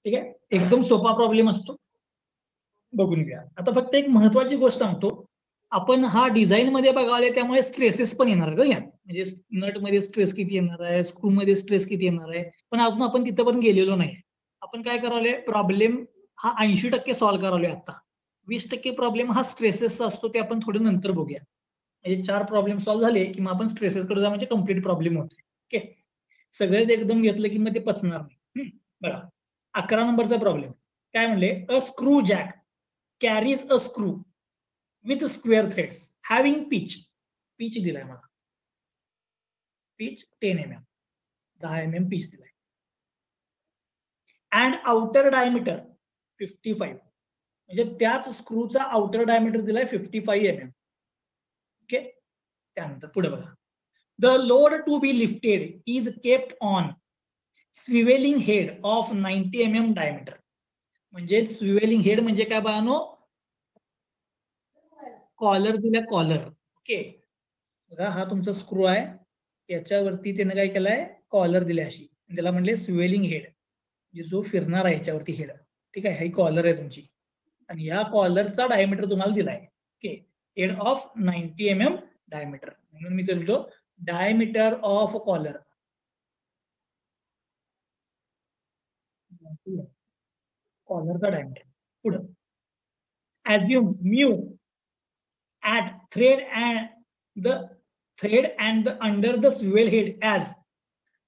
ठीक आहे, एकदम सोपा प्रॉब्लेम असतो, बघून घ्या. आता फक्त एक महत्वाची गोष्ट सांगतो, आपण हा डिझाईन मध्ये बघाले त्यामुळे स्ट्रेसेस पण येणार आहे यात, म्हणजे नट मध्ये स्ट्रेस किती येणार आहे, स्क्रू मध्ये स्ट्रेस किती येणार आहे, पण अजून आपण तिथं पण गेलेलो नाही. आपण काय करावले, प्रॉब्लेम हा 80% सॉल्व्ह करावले आता. 20% प्रॉब्लेम हा स्ट्रेसेसचा असतो, ते आपण थोडं नंतर बघूया. म्हणजे 4 प्रॉब्लेम सॉल्व्ह झाले की मग आपण स्ट्रेसेसकडे जा, म्हणजे कम्प्लीट प्रॉब्लेम होते. ओके, सगळेच एकदम घेतलं की मग ते पचणार नाही. बघा 11 नंबरचा प्रॉब्लेम काय म्हणले, a screw jack carries a screw with square threads having pitch दिलाय मला, पिच 10 mm, 10 mm पिच दिलाय, अँड आउटर डायमीटर 55, म्हणजे त्याच स्क्रूचा आउटर डायमीटर दिलाय 55 mm. ओके, त्यानंतर पुढे बघा, the load to be lifted is kept on swivelling head of 90 mm diameter. म्हणजे स्विवेलिंग हेड म्हणजे काय बाळानो, कॉलर दिला कॉलर. ओके, बघा हा तुमचा स्क्रू आहे, याच्यावरती त्याने काय केलाय, कॉलर दिले अशी, त्याला म्हणले स्विवेलिंग हेड, म्हणजे जो फिरणार आहे याच्यावरती हेड. ठीक आहे, ही कॉलर आहे तुमची, आणि या कॉलरचा डायमीटर तुम्हाला दिलाय. Okay, head of 90 mm diameter, म्हणून मी लिहितो डायमीटर ऑफ कॉलर, कॉलरचा डायमीटर. पुढे assume mu at thread and the under the swivel head as.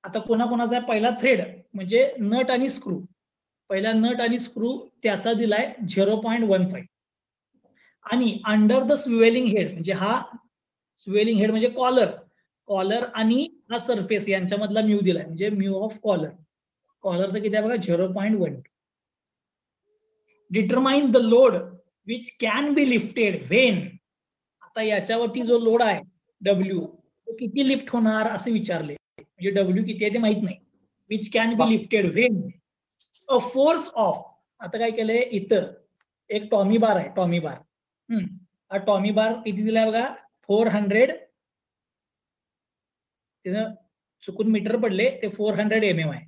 आता कोणाकोणाचा आहे, पहिला थ्रेड म्हणजे नट आणि स्क्रू, पहिला नट आणि स्क्रू त्याचा दिलाय 0.15, आणि अंडर द स्विवेलिंग हेड म्हणजे हा स्विवेलिंग हेड म्हणजे कॉलर आणि हा सरफेस यांच्यामधला म्यू दिलाय, म्हणजे म्यू ऑफ कॉलर, कॉलरचं किती आहे बघा 0.1. Determine the load which can be lifted when. आता याच्यावरती जो लोड आहे डब्ल्यू, तो किती लिफ्ट होणार असे विचारले, म्हणजे डब्ल्यू किती आहे ते माहित नाही. Which can be lifted when a force of, आता काय केलंय इथं एक टॉमी बार आहे, टॉमी बार. हा टॉमी बार किती दिलाय बघा 400, तिथं चुकून मीटर पडले, ते 400 mm आहे.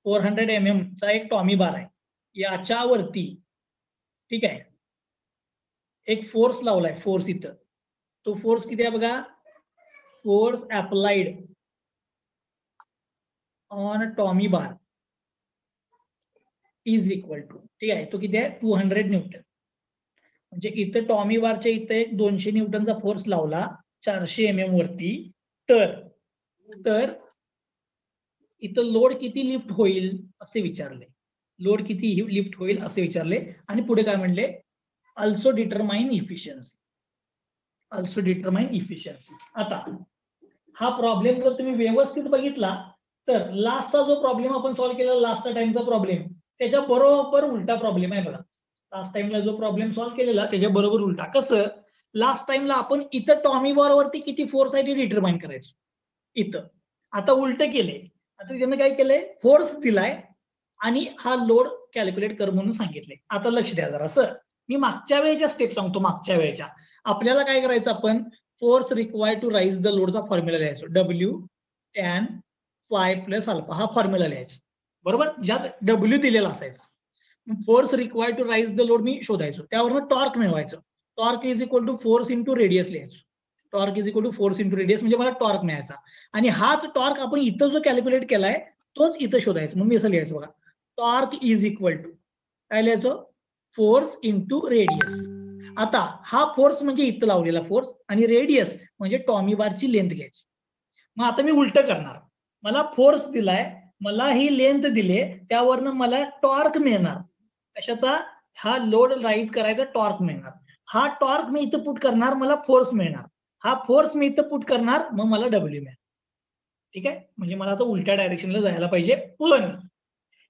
400 mm चा एक टॉमी बार आहे, याच्यावरती ठीक आहे एक फोर्स लावलाय, फोर्स इथं, तो फोर्स किती आहे बघा, force applied on tommy bar is equal to, ठीक आहे, तो किती आहे 200 न्यूटन. म्हणजे इथं टॉमी बारच्या इथं एक 200 न्यूटनचा फोर्स लावला 400 mm वरती, तर इथं लोड किती लिफ्ट होईल असे विचारले, लोड किती लिफ्ट होईल असे विचारले. आणि पुढे काय म्हणले, also determine efficiency, also determine efficiency. आता हा प्रॉब्लेम जर तुम्ही व्यवस्थित बघितला तर लास्टचा जो प्रॉब्लेम आपण सॉल्व्ह केला, लास्टचा टाइमचा प्रॉब्लेम, त्याच्या बरोबर उलटा प्रॉब्लेम आहे बघा. लास्ट टाइमला जो प्रॉब्लेम सॉल्व्ह केलेला त्याच्या बरोबर उलटा. कसं, लास्ट टाइमला आपण इथं टॉमी बार वरती किती फोर्स आहे ते डिटरमाइन करायचो इथं, आता उलट केले. आता त्यानं काय केलंय, फोर्स दिलाय आणि हा लोड कॅल्क्युलेट कर म्हणून सांगितले. आता लक्ष द्या जरा सर, मी मागच्या वेळेच्या स्टेप सांगतो. मागच्या वेळेच्या आपल्याला काय करायचं, आपण force required to raise the लोडचा फॉर्म्युला लिहायचो, W tan phi plus alpha, हा फॉर्म्युला लिहायचा बरोबर, ज्यात डब्ल्यू दिलेला असायचा. Force required to raise the load मी शोधायचो, त्यावरून टॉर्क मिळवायचं, torque is equal to force into radius लिहायचो, torque is equal to force into radius, म्हणजे मला टॉर्क मिळायचा. आणि हाच टॉर्क आपण इथं जो कॅल्क्युलेट केलाय तोच इथं शोधायचा. मग मी असं लिहायचं बघा, टॉर्क इज इक्वल टू काय लिहायचं, फोर्स इंटू रेडियस. आता हा फोर्स म्हणजे इथं लावलेला फोर्स, आणि रेडियस म्हणजे टॉमी बारची लेंथ घ्यायची. मग आता मी उलट करणार, मला फोर्स दिलाय, मला ही लेंथ दिले, त्यावरनं मला टॉर्क मिळणार, कशाचा, हा लोड राईज करायचा टॉर्क मिळणार. हा टॉर्क मी इथं पुट करणार, मला फोर्स मिळणार, हा फोर्स मी इथं पुट करणार, मग मला डब्ल्यू मिळणार. ठीक आहे, म्हणजे मला आता उलट्या डायरेक्शनला जायला पाहिजे. पण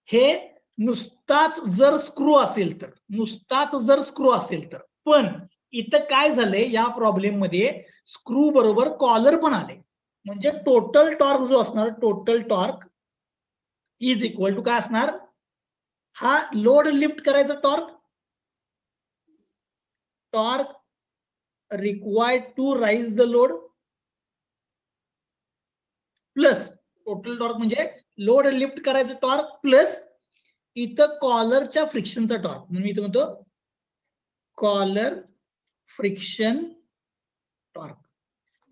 हे नुसताच जर स्क्रू असेल तर, नुसताच जर स्क्रू असेल तर. पण इथं काय झालंय, या प्रॉब्लेम मध्ये स्क्रू बरोबर कॉलर पण आले, म्हणजे टोटल टॉर्क जो असणार, total torque is equal to काय असणार, हा लोड लिफ्ट करायचा torque, torque required to raise the load, plus total torque म्हणजे लोड लिफ्ट करायचं टॉर्क, प्लस इथं कॉलरच्या फ्रिक्शनचा टॉर्क, म्हणून मी इथं म्हणतो कॉलर फ्रिक्शन टॉर्क.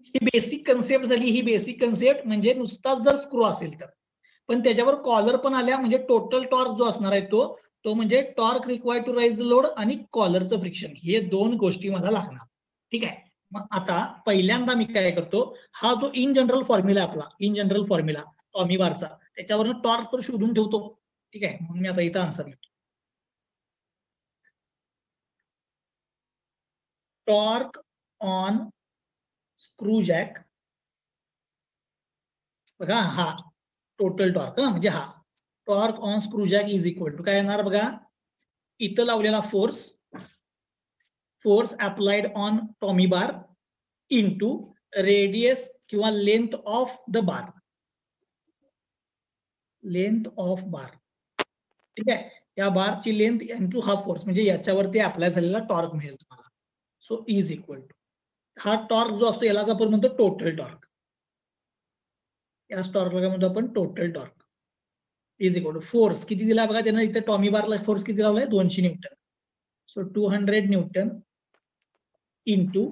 ही बेसिक कन्सेप्ट झाली. ही बेसिक कन्सेप्ट म्हणजे नुसताच जर स्क्रू असेल तर, पण त्याच्यावर कॉलर पण आल्या म्हणजे टोटल टॉर्क जो असणार आहे तो म्हणजे torque required to raise the load आणि कॉलरचं फ्रिक्शन, हे दोन गोष्टी मला लागणार. ठीक आहे. मग आता पहिल्यांदा मी काय करतो, हा जो इन जनरल फॉर्म्युला आपला, इन जनरल फॉर्म्युला टॉमी बारचा, त्याच्यावरनं टॉर्क तर शोधून ठेवतो. ठीक आहे. मग मी आता इथं आन्सर लिहितो. टॉर्क ऑन स्क्रू जॅक, बघा हा टोटल टॉर्क, म्हणजे हा torque on screw jack is equal to काय येणार बघा, इथं लावलेला force applied on tommy bar into radius किंवा length of the bar, length of bar. ठीक आहे. या बारची लेंथ इंटू हा फोर्स, म्हणजे याच्यावरती अप्लाय झालेला टॉर्क मिळेल तुम्हाला. सो इज इक्वल टू हा टॉर्क जो असतो यालाच आपण म्हणतो टोटल टॉर्क. या टॉर्कला काय म्हणतो आपण, total torque is equal to force किती दिला बघा त्यानं इथे टॉमी बारला, फोर्स किती लावलाय 200 Newton. So 200 Newton into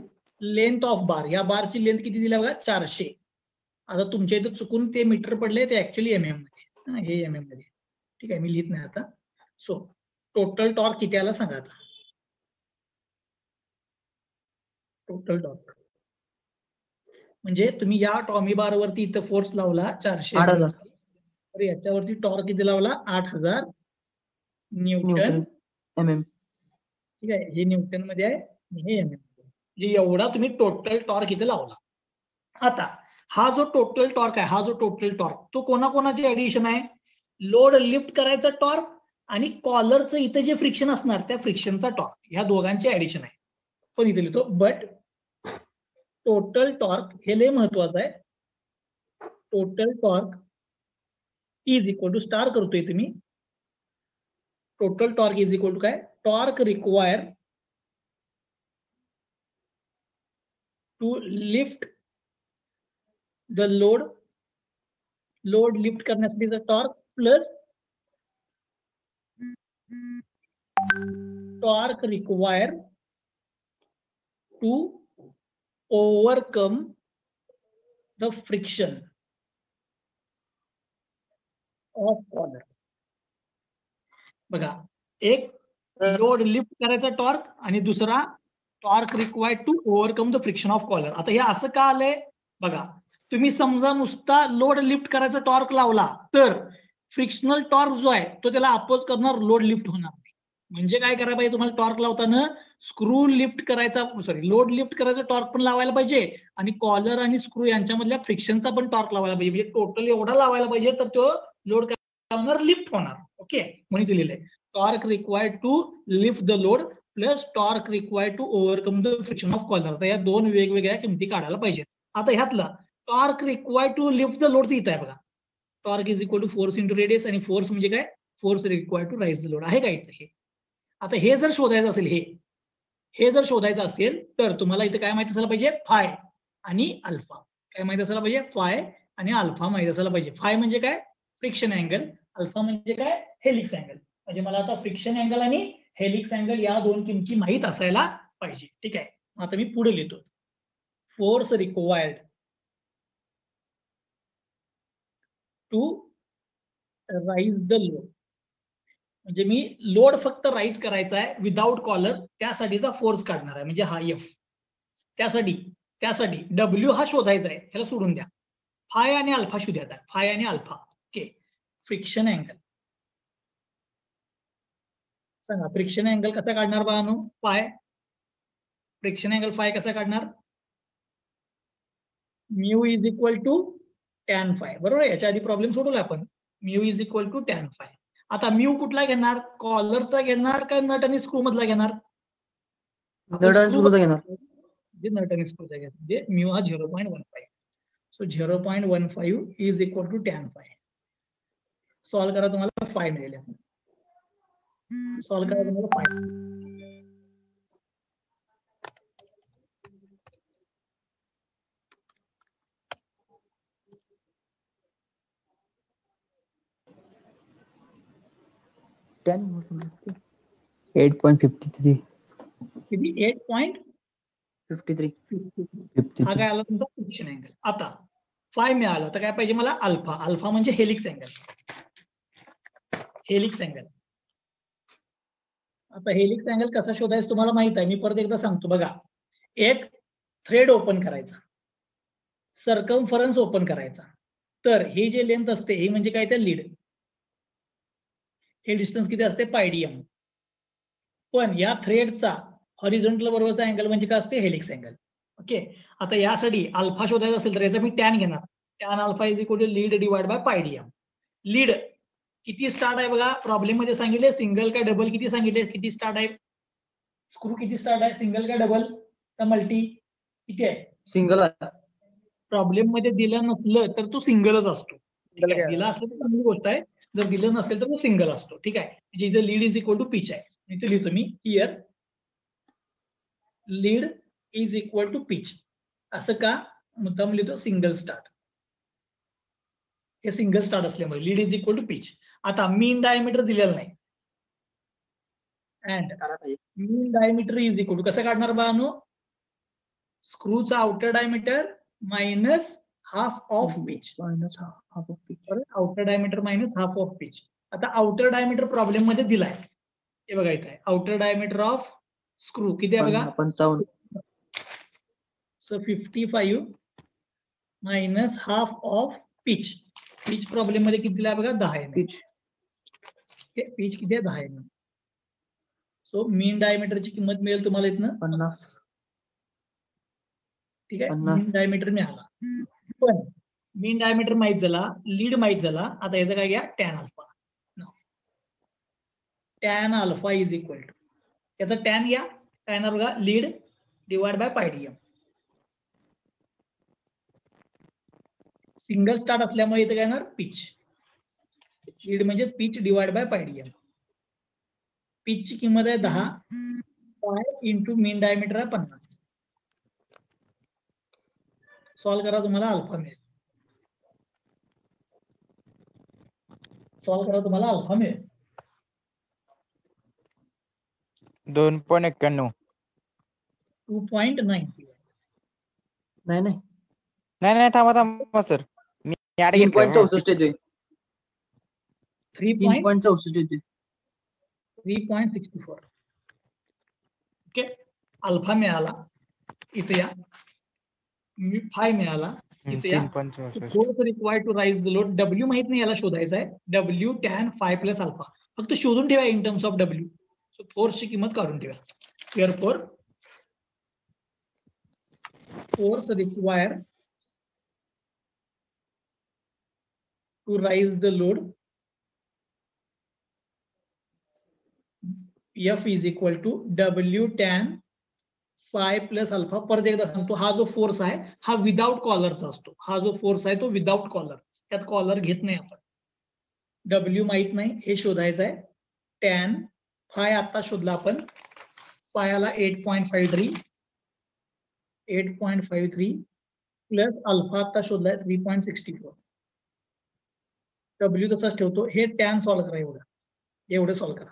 length of बार, या बारची लेंथ किती दिला बघा 400. आता तुमच्या इथं चुकून ते मीटर पडले, ते ऍक्च्युअली एमएम मध्ये, हे एमएम मध्ये. ठीक आहे, मी लिहित नाही आता. सो टोटल टॉर्क किती आला सांगा आता. टोटल टॉर्क म्हणजे तुम्ही या टॉमी बार वरती इथं फोर्स लावला 400 8,000 तर याच्यावरती टॉर्क किती लावला 8000 न्यूटन mm. ठीक आहे. हे न्यूटन मध्ये आहे आणि हे एमएम मध्ये, म्हणजे एवढा तुम्ही टोटल टॉर्क इथे लावला. आता हा जो टोटल टॉर्क आहे, हा जो टोटल टॉर्क तो कोणाकोणाचे ऍडिशन आहे, लोड लिफ्ट करायचा टॉर्क आणि कॉलरचं इथे जे फ्रिक्शन असणार त्या फ्रिक्शनचा टॉर्क, ह्या दोघांचे ऍडिशन आहे. पण इथे लिहितो बट टोटल टॉर्क, हे लय महत्वाचं आहे. Total torque is equal to star करतोय तुम्ही, total torque is equal to काय, torque require to lift the load, load lift करण्यासाठीचा torque plus torque require to overcome the friction of collar. बघा, एक लोड लिफ्ट करायचा torque आणि दुसरा torque required to overcome the friction of collar. आता हे असं का आलंय बघा, तुम्ही समजा नुसता लोड लिफ्ट करायचा टॉर्क लावला तर फ्रिक्शनल टॉर्क जो आहे तो त्याला अपोज करणार, लोड लिफ्ट होणार नाही. म्हणजे काय करायला पाहिजे तुम्हाला, टॉर्क लावताना स्क्रू लिफ्ट करायचा, सॉरी लोड लिफ्ट करायचा टॉर्क पण लावायला पाहिजे आणि कॉलर आणि स्क्रू यांच्यामधल्या फ्रिक्शनचा पण टॉर्क लावायला पाहिजे. म्हणजे टोटल एवढा लावायला पाहिजे तर तो लोड काय होणार, लिफ्ट होणार. ओके, म्हणून दिलेलं आहे torque required to lift the load plus torque required to overcome the friction of collar. तर या दोन वेगवेगळ्या किमती काढायला पाहिजेत. आता ह्यातला torque required to lift the load इथं आहे बघा, torque is equal to force into radius, आणि फोर्स म्हणजे काय, force required to raise the load आहे का इथं. हे आता हे जर शोधायचं असेल, हे जर शोधायचं असेल तर तुम्हाला इथं काय माहिती असायला पाहिजे, फाय आणि अल्फा. काय माहिती असायला पाहिजे, फाय आणि अल्फा माहिती असायला पाहिजे. फाय म्हणजे काय, फ्रिक्शन अँगल, अल्फा म्हणजे काय, हेलिक्स अँगल. म्हणजे मला आता फ्रिक्शन अँगल आणि हेलिक्स अँगल या दोन किमती माहित असायला पाहिजे. ठीक आहे. आता मी पुढे लिहितो, force required to raise the load, म्हणजे मी लोड फक्त राईज करायचा आहे विदाउट कॉलर, त्यासाठीचा फोर्स काढणार आहे, म्हणजे हा एफ. त्यासाठी डब्ल्यू हा शोधायचा आहे, ह्याला सोडून द्या. फाय आणि अल्फा शोधायचा आहे, फाय आणि अल्फा. ओके, फ्रिक्शन अँगल सांगा, फ्रिक्शन अँगल कसा काढणार बाळांनो, फाय, फ्रिक्शन अँगल फाय कसा काढणार, mu is equal to tan phi. बरोबर, याच्या आधी प्रॉब्लेम सोडवला आपण, mu is equal to tan phi. आता म्यू कुठला घेणार, कॉलरचा घेणार का नट आणि स्क्रू मधला घेणार, नट आणि स्क्रूचा घेणार. नट आणि स्क्रूचा घेणार, म्हणजे म्यू हा 0.15. So 0.15 is equal to tan phi. Solve करा, तुम्हाला फाय मिळेल. सॉल्व करा, तुम्हाला फाय. 8.53. किती 8.53 हा काय आला तुमचा फ्रिक्शन अँगल. आता फाय मिळाला तर काय पाहिजे मला अल्फा. अल्फा म्हणजे हेलिक्स अँगल. Helix angle. आता हेलिक्स अँगल कसा शोधायचा तुम्हाला माहित आहे. मी परत एकदा सांगतो बघा. एक थ्रेड ओपन करायचा, सर्कमफरन्स ओपन करायचा. तर हे जे लेंथ असते हे म्हणजे काय, ते लीड. हे डिस्टन्स किती असते पायडीएम. पण या थ्रेडचा हॉरिझॉन्टल बरोबरचा अँगल म्हणजे काय असते हेलिक्स अँगल. ओके. आता यासाठी अल्फा शोधायचा असेल तर याचा मी टॅन घेणार. Tan alpha is equal to lead divide by pi D M. Lead किती स्टार्ट आहे बघा, प्रॉब्लेम मध्ये सांगितले सिंगल का डबल किती सांगितले, किती स्टार्ट आहे स्क्रू, किती स्टार्ट आहे सिंगल का डबल का मल्टी, किती आहे सिंगल आहे. प्रॉब्लेम मध्ये दिलं नसलं तर तो सिंगलच असतो. दिला असलं तर चांगली गोष्ट आहे, जर दिलं नसेल तर तो सिंगल असतो. ठीक आहे. म्हणजे इथे lead is equal to pitch आहे. इथे लिहितो मी here lead is equal to pitch. असं का मुद्दाम लिहितो सिंगल स्टार्ट. हे सिंगल स्टार्ट असल्यामुळे lead is equal to pitch. आता मीन डायमीटर दिलेलं नाही. And mean diameter is equal to कसं काढणार बाळांनो, स्क्रूचा outer diameter minus half of pitch. Outer diameter minus half of pitch. आता आउटर डायमीटर प्रॉब्लेम मध्ये दिलाय. हे बघा इथे आउटर डायमीटर ऑफ स्क्रू किती आहे बघा 55. So 55 minus half of pitch. Pitch problem मध्ये किती दिलाय बघा 10 mm. पिच किती आहे 10 mm. सो मीन डायमीटरची किंमत मिळेल तुम्हाला इथनं 50. ठीक आहे. मीन डायमीटर मिळाला. पण मीन डायमीटर माहित झाला, लीड माहित झाला. आता याचं काय घ्या tan alpha. Tan alpha is equal to याचा टॅन घ्या. काय येणार बघा lead divide by pi D M. Single start असल्यामुळे इथे काय येणार पिच. लीड म्हणजे पिच डिवाइड बाय पायडीएम. पिचची किंमत आहे 10 पाय इंटू मीन डायमीटर आहे 50. सॉल्व करा तुम्हाला अल्फा मिळेल. सॉल्व करा तुम्हाला अल्फा मिळेल 2.91. 2.90. नाही नाही थांबा सर, मी ऍड घेतलं 3.64 येतोय. 3.64. 3.64 येतोय. 3.64. ओके. अल्फा मिळाला इथे या. फाय मिळाला इथे या. 3.64. Force required to raise the load. W माहित नाही, याला शोधायचा आहे. W tan phi plus alpha. फक्त शोधून ठेवा in terms of W. So फोर्सची किंमत काढून ठेवा. Therefore force required to raise the load F is equal to W tan phi plus alpha. परत एकदा सांगतो, हा जो फोर्स आहे हा विदाउट कॉलरचा असतो. हा जो फोर्स आहे तो विदाउट कॉलर, त्यात कॉलर घेत नाही आपण. W माहित नाही, हे शोधायचं आहे. टॅन फाय आता शोधला आपण. फायला 8.53 प्लस अल्फा आता शोधलाय 3.64. डब्ल्यू तसाच ठेवतो. हे टॅन सॉल्व करा. एवढं सॉल्व करा.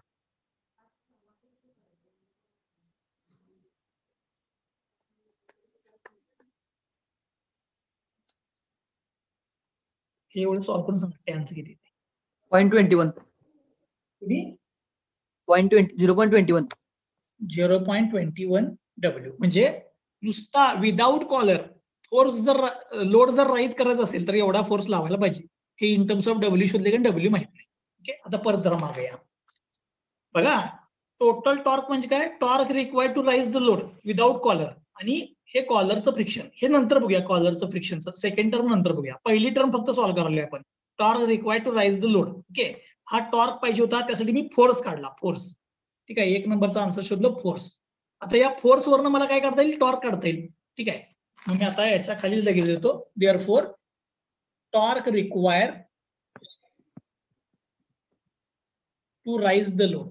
हे एवढं सॉल्व करून सांगा टॅनचं किती. 0.21. 0.21. 0.21 डब्ल्यू. म्हणजे नुसता विदाउट कॉलर फोर्स जर लोड जर राईज करायचा असेल तर एवढा फोर्स लावायला पाहिजे. हे इन टर्म्स ऑफ डब्ल्यू शोधले कारण डब्ल्यू माहित नाही. ओके. आता परत जरा मागे या बघा. टोटल टॉर्क म्हणजे काय, torque required to raise the load without collar. आणि हे कॉलरचं फ्रिक्शन हे नंतर बघूया. कॉलरचं फ्रिक्शनचं सेकंड टर्म नंतर बघूया. पहिली टर्म फक्त सॉल्व करायला आपण. Torque required to raise the load. Okay. हा टॉर्क पाहिजे होता, त्यासाठी मी फोर्स काढला. फोर्स. ठीक आहे. 1 नंबरचा आन्सर शोधलं फोर्स. आता या फोर्स वरनं मला काय काढता येईल, टॉर्क काढता येईल. ठीक आहे. मग मी आता याच्या खाली लगेच येतो. Therefore torque require to raise the load.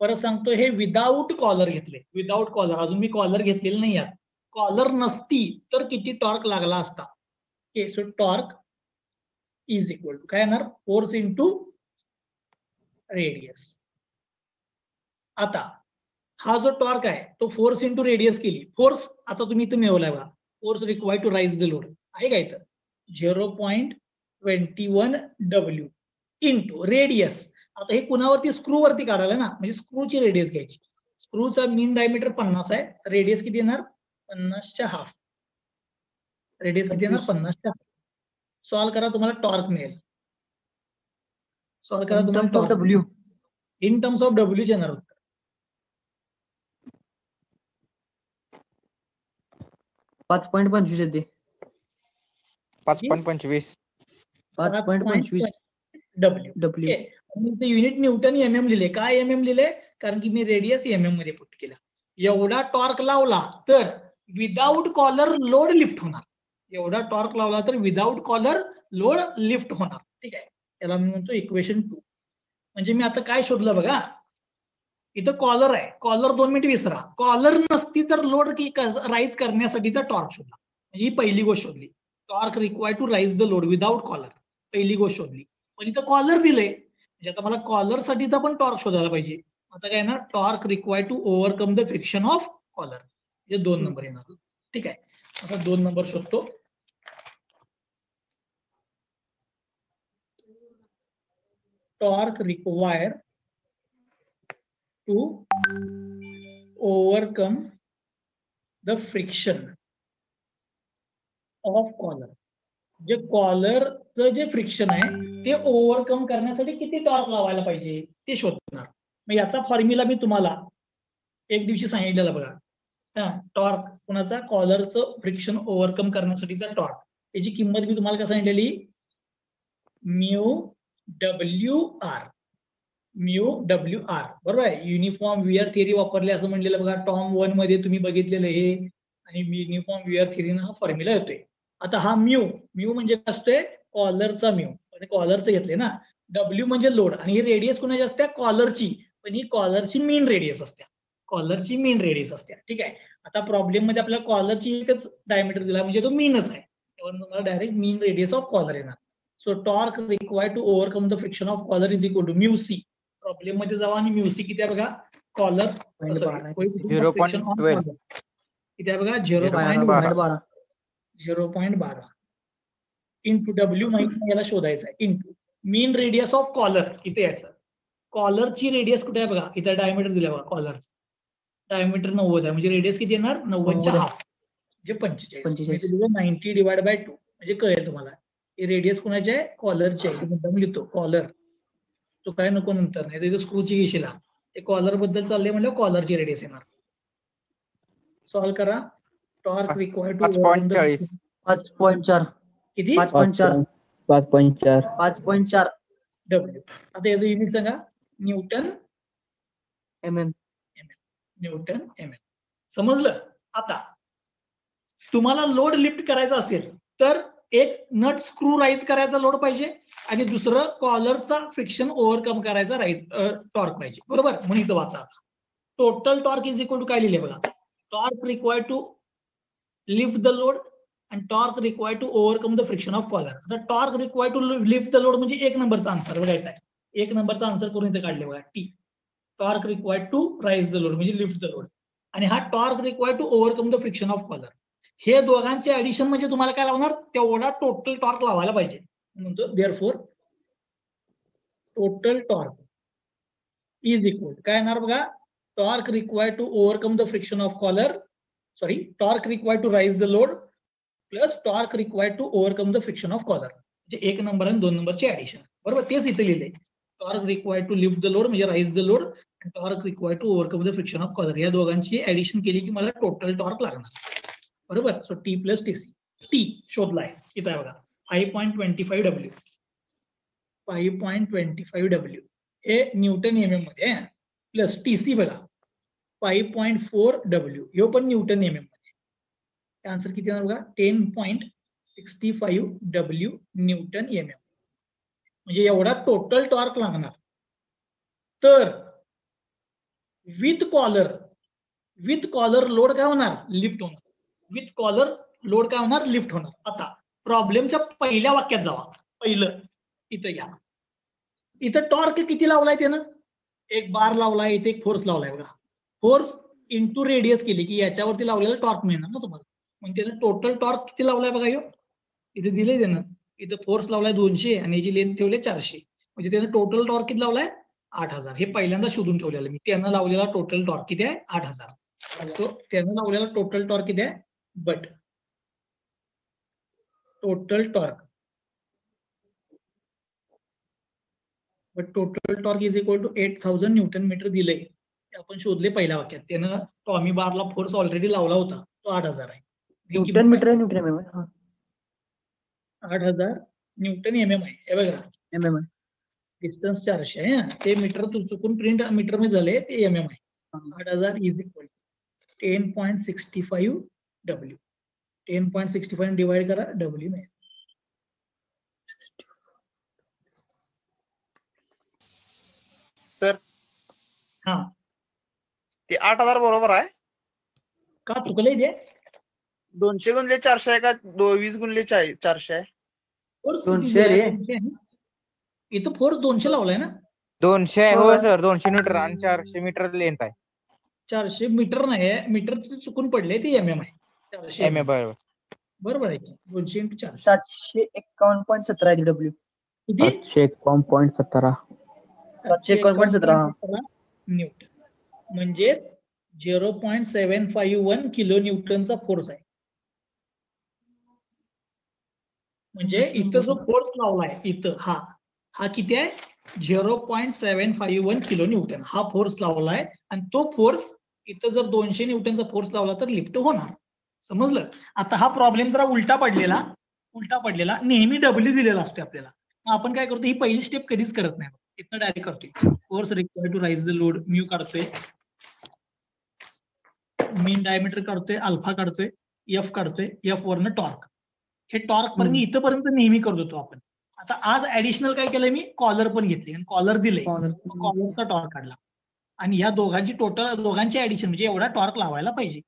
परत सांगतो, हे विदाउट कॉलर घेतले. विदाउट कॉलर, अजून मी कॉलर घेतलेलं नाही यात. कॉलर नसती तर किती टॉर्क लागला असता. Okay. So torque is equal to काय येणार, फोर्स इंटू रेडियस. आता हा जो टॉर्क आहे तो फोर्स इंटू रेडियस केली. फोर्स आता तुम्ही इथं मिळवलाय बघा. Force required to raise the load आहे का इथं 0.21 W इंटू रेडियस. आता हे कुणावरती स्क्रू वरती काढायला ना, म्हणजे स्क्रूची रेडियस घ्यायची. स्क्रूचा मीन डायमीटर 50 आहे, रेडियस किती येणार 50च्या हाफ. रेडियस किती येणार 50च्या हाफ. सॉल्व्ह करा तुम्हाला टॉर्क मिळेल. सॉल्व्ह करा तुम्हाला torque W in terms of W येणार उत्तर. 5.25 येते. 5.25. 5.25 W. W. Unit Newton MM लिहिले. काय MM लिहिले? कारण की मी रेडियस MM मध्ये पुट केला. एवढा टॉर्क लावला तर विदाउट कॉलर लोड लिफ्ट होणार. एवढा टॉर्क लावला तर विदाउट कॉलर लोड लिफ्ट होणार. ठीक आहे, याला मी म्हणतो इक्वेशन 2. म्हणजे मी आता काय शोधलं बघा, इथं कॉलर आहे. कॉलर 2 मिनिट विसरा. कॉलर नसती तर लोड राईज करण्यासाठीचा टॉर्क शोधला. म्हणजे ही पहिली गोष्ट शोधली. Torque required to raise the load without collar, पहिली गोष्ट शोधली. पण इथं कॉलर दिलंय, म्हणजे आता मला कॉलर साठीचा पण टॉर्क शोधायला पाहिजे. आता काय ना, torque required to overcome the friction of collar, म्हणजे 2 नंबर येणार. ठीक आहे, आता 2 नंबर शोधतो. Torque required to overcome the friction of collar. जे कॉलरचं जे फ्रिक्शन आहे ते ओव्हरकम करण्यासाठी किती टॉर्क लावायला पाहिजे ते शोधणार. मग याचा फॉर्म्युला मी तुम्हाला एक दिवशी सांगितलेला बघा. टॉर्क कुणाचा, कॉलरचं फ्रिक्शन ओव्हरकम करण्यासाठीचा टॉर्क. याची किंमत मी तुम्हाला काय सांगितलेली, μWR. बरोबर आहे. युनिफॉर्म विअर थिअरी वापरली असं म्हणलेलं बघा. टॉर्म 1 मध्ये तुम्ही बघितलेलं हे, आणि युनिफॉर्म विअर थिअरीनं हा फॉर्म्युला येतोय. आता हा म्यू म्हणजे काय असतोय, कॉलरचा म्यू, म्हणजे कॉलरचं घेतले ना. डब्ल्यू म्हणजे लोड, आणि ही रेडियस कुणाची असते, कॉलरची. पण ही कॉलरची मीन रेडियस असते. कॉलरची मीन रेडियस असते. ठीक आहे, आता प्रॉब्लेम मध्ये आपल्याला कॉलरची एकच डायमीटर दिला, म्हणजे तो मीनच आहे. त्यावर तुम्हाला direct mean radius of collar येणार. So torque required to overcome the friction of collar is equal to mu C. Problem मध्ये जावा आणि म्यू सी किती आहे बघा, कॉलर 0.12. किती आहे बघा, 0.12 0.12 इंटू डब्ल्यू माहिती नाही, याला शोधायचं आहे. Into mean radius of collar इथे यायचं. कॉलरची रेडियस कुठे आहे बघा, इथे डायमीटर दिलं बघा. कॉलरचं डायमीटर 90 आहे, म्हणजे रेडियस किती येणार 90च्या हाफ, म्हणजे 45. 90 डिवाइड बाय 2 म्हणजे कळेल तुम्हाला. ही रेडियस कुणाची आहे, कॉलरची आहे. मुद्दाम लिहितो कॉलर, तो काय नको नंतर, नाही तिथे स्क्रूची घेशील. ते कॉलर बद्दल चालले म्हणजे कॉलरची रेडियस येणार. सॉल्व्ह करा. Torque required to 5.40. 5.4 किती 5.4 5.4 डब्ल्यू. आता याचं युनिट सांगा, न्यूटन mm. Newton MM. समजलं. आता तुम्हाला लोड लिफ्ट करायचा असेल तर एक नट स्क्रू राईज करायचा लोड पाहिजे, आणि दुसरं कॉलरचा फ्रिक्शन ओव्हरकम करायचा टॉर्क पाहिजे. बरोबर, म्हणून इथं वाचा. Total torque is equal to काय लिहिले बघा, torque required to lift the load आणि torque required to overcome the friction of collar. आता torque required to lift the load म्हणजे 1 नंबरचा आन्सर बघा. येत आहे 1 नंबरचा आन्सर करून इथे काढले बघा. T. Torque required to raise the load म्हणजे लिफ्ट द लोड, आणि हा torque required to overcome the friction of collar. हे दोघांचे ऍडिशन म्हणजे तुम्हाला काय लावणार, तेवढा टोटल टॉर्क लावायला पाहिजे. म्हणतो therefore total torque is equal to येणार बघा, torque required to overcome the friction of collar, torque required to raise the load plus torque required to overcome the friction of collar. म्हणजे 1 number आणि 2 नंबरचे addition. बरोबर, तेच इथे लिहिले. Torque required to lift the load म्हणजे raise the load, आणि torque required to overcome the friction of collar. या दोघांची ऍडिशन केली की मला टोटल टॉर्क लागणार. बरोबर, so T plus TC. T शोधलाय इथं बघा 5.25 डब्ल्यू. 5.25 डब्ल्यू हे न्यूटन MM मध्ये, प्लस टीसी बघा 5.4 डब्ल्यू, हे पण न्यूटन MM मध्ये. आन्सर किती येणार बघा, 10.65 डब्ल्यू न्यूटन MM. म्हणजे एवढा टोटल टॉर्क लागणार. तर विथ कॉलर लोड काय होणार, लिफ्ट होणार. विथ कॉलर लोड काय होणार, लिफ्ट होणार. आता प्रॉब्लेमच्या पहिल्या वाक्यात जावा. पहिलं इथं घ्या, इथं टॉर्क किती लावलाय त्यानं? एक बार लावलाय, इथे एक फोर्स लावलाय बघा. फोर्स इंटू रेडियस केली की याच्यावरती लावलेला टॉर्क मिळणार ना तुम्हाला. मग त्यानं टोटल टॉर्क किती लावलाय बघा ह्यो. इथे दिलंय त्यानं. इथं फोर्स लावलाय 200 आणि याची लेंथ ठेवली 400. म्हणजे त्यानं टोटल टॉर्क किती लावलाय? 8000. हे पहिल्यांदा शोधून ठेवलेलं मी. त्यानं लावलेला टोटल टॉर्क किती आहे? 8000. सो त्यानं लावलेला टोटल टॉर्क किती आहे? But total torque torque is equal to 8000 newton metre दिलंय. ते आपण शोधले पहिल्या वाक्यात. त्यानं टॉमी बारला फोर्स ऑलरेडी लावला होता, तो 8000 आहे. न्यूटन मीटर आहे, newton M M 8000 newton mm आहे. हे बघा एम एम डिस्टन्स 400 आहे. ते मीटर चुकून प्रिंट मीटर मध्ये झाले, ते एमएम आहे. 8000 इज इक्वल 10.65 डब्ल्यू. 10.65 डिवाइड करा, डब्ल्यू मिळेल. तर हा ते 8000 बरोबर आहे. का चुकलंय ते? 200 गुणले 400 आहे का 20 गुणले 400 आहे? फोर्स 200 रे. इथं फोर्स 200 लावलाय ना. 200 आहे हो सर. 200 मीटर आणि 400 मीटर लेंथ आहे. 400 मीटर नाही, मीटर चुकून पडले, ते एमएम आहे. 400 एम ए बरोबर. बरोबर आहे की. 200 इंटू 400 751.17 आहे डब्ल्यू. किती? 751.17 751.17 न्यूटन. म्हणजे 0.751 किलो न्यूटनचा फोर्स आहे. म्हणजे इथं जो फोर्स लावलाय इथं हा किती आहे? 0.751 किलो न्यूटन हा फोर्स लावलाय. आणि तो फोर्स इथं जर 200 न्यूटनचा फोर्स लावला तर लिफ्ट होणार. समजलं? आता हा प्रॉब्लेम जरा उलटा पडलेला नेहमी डब्ल्यू दिलेला असतो आपल्याला. मग आपण काय करतो, ही पहिली स्टेप कधीच करत नाही, इथं डायरेक्ट करतोय. Force required to raise the load mu काढतोय, मीन डायमीटर काढतोय, अल्फा काढतोय, एफ काढतोय, एफ वरनं टॉर्क. हे टॉर्क पर्यंत इथपर्यंत नेहमी करत होतो आपण. आता आज ऍडिशनल काय केलंय मी, कॉलर पण घेतली आणि कॉलर दिले, कॉलरचा टॉर्क काढला. आणि ह्या दोघांची ऍडिशन म्हणजे एवढा टॉर्क लावायला पाहिजे.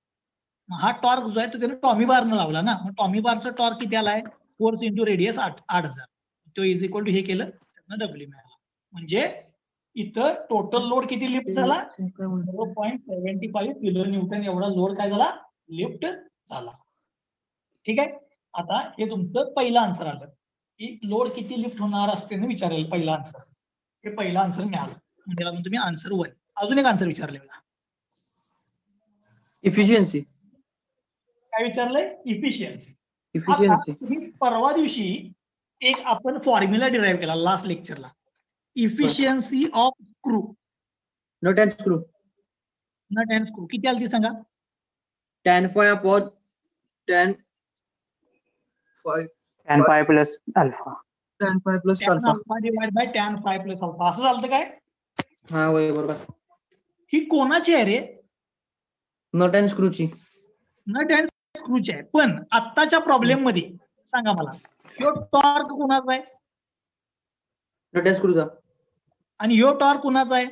मग हा टॉर्क जो आहे तो त्याने टॉमी बारनं लावला ना. मग टॉमी बारचा टॉर्क किती आलाय? Force into radius 8000. तो इज इक्वल टू हे केलं, त्यातनं डब्ल्यू मिळाला. म्हणजे इथं टोटल लोड किती लिफ्ट झाला? 0.75 किलो न्यूटन एवढा लोड काय झाला? लिफ्ट झाला. ठीक आहे. आता हे तुमचं पहिलं आन्सर आलं की लोड किती लिफ्ट होणार असते ना, विचारेल पहिला आन्सर. हे पहिला आन्सर मिळालं म्हणजे म्हणून तुम्ही आन्सर 1. अजून एक आन्सर विचारले मला. इफिशियन्सी. काय विचारलंय? इफिशियन्सी. इफिशियन्सी तुम्ही परवा दिवशी एक आपण फॉर्म्युला डिराईव्ह केला लास्ट लेक्चरला. Efficiency of screw, nut and screw. Nut and screw किती आली ती सांगा? tan phi upon tan phi plus alpha. tan phi plus tan alpha. Alpha divide by tan phi plus alpha. असं झालं काय? हा होय बरोबर. ही कोणाची आहे रे? नट अँड स्क्रूची. नट अँड स्क्रूची आहे. पण आत्ताच्या प्रॉब्लेम मध्ये सांगा मला, ह्यो टॉर्क कोणाचा आहे? नट अँड स्क्रूचा. आणि ह्यो टॉर्क कोणाचा आहे?